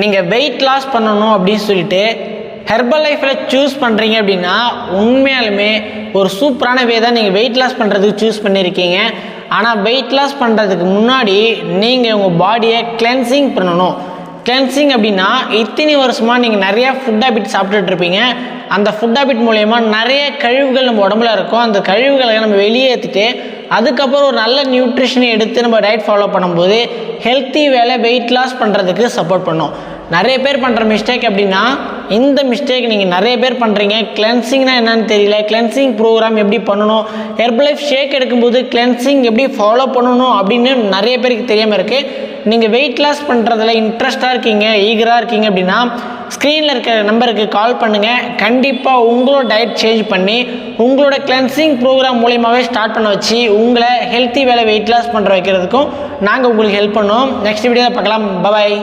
நீங்கள் weight loss பண்ணணும் அப்படின்னு சொல்லிட்டு ஹெர்பல் லைஃப்பில் சூஸ் பண்ணுறீங்க அப்படின்னா உண்மையாலுமே ஒரு சூப்பரான வே தான் நீங்கள் வெயிட் லாஸ் பண்ணுறதுக்கு சூஸ் பண்ணியிருக்கீங்க. ஆனால் வெயிட் லாஸ் பண்ணுறதுக்கு முன்னாடி நீங்கள் உங்கள் பாடியை கிளென்சிங் பண்ணணும். கிளென்சிங் அப்படின்னா இத்தனை வருஷமாக நீங்கள் நிறையா ஃபுட் ஹேபிட் சாப்பிட்டுட்டு இருப்பீங்க. அந்த ஃபுட் ஹேபிட் மூலயமா நிறைய கழிவுகள் நம்ம உடம்புல இருக்கும். அந்த கழிவுகளை நம்ம வெளியேற்றிட்டு அதுக்கப்புறம் ஒரு நல்ல நியூட்ரிஷனை எடுத்து நம்ம டயட் ஃபாலோ பண்ணும்போது ஹெல்த்தி வேலை வெயிட் லாஸ் பண்ணுறதுக்கு சப்போர்ட் பண்ணும். நிறைய பேர் பண்ணுற மிஸ்டேக் அப்படின்னா இந்த மிஸ்டேக் நீங்கள் நிறைய பேர் பண்ணுறீங்க. கிளென்சிங்னா என்னன்னு தெரியல, கிளென்சிங் ப்ரோக்ராம் எப்படி பண்ணணும், ஹெர்பல் லைஃப் ஷேக் எடுக்கும்போது கிளென்சிங் எப்படி ஃபாலோ பண்ணணும் அப்படின்னு நிறைய பேருக்கு தெரியாமல் இருக்குது. நீங்கள் வெயிட் லாஸ் பண்ணுறதுல இன்ட்ரெஸ்ட்டாக இருக்கீங்க, ஈகராக இருக்கீங்க அப்படின்னா ஸ்க்ரீனில் இருக்கிற நம்பருக்கு கால் பண்ணுங்கள். கண்டிப்பாக உங்களோட டயட் சேஞ்ச் பண்ணி உங்களோட கிளென்சிங் ப்ரோக்ராம் மூலியமாகவே ஸ்டார்ட் பண்ண வச்சு உங்களை ஹெல்த்தி வேலை வெயிட் லாஸ் பண்ணுற வைக்கிறதுக்கும் நாங்கள் உங்களுக்கு ஹெல்ப் பண்ணுவோம். நெக்ஸ்ட் வீடியோவில் பார்க்கலாம். பாய்.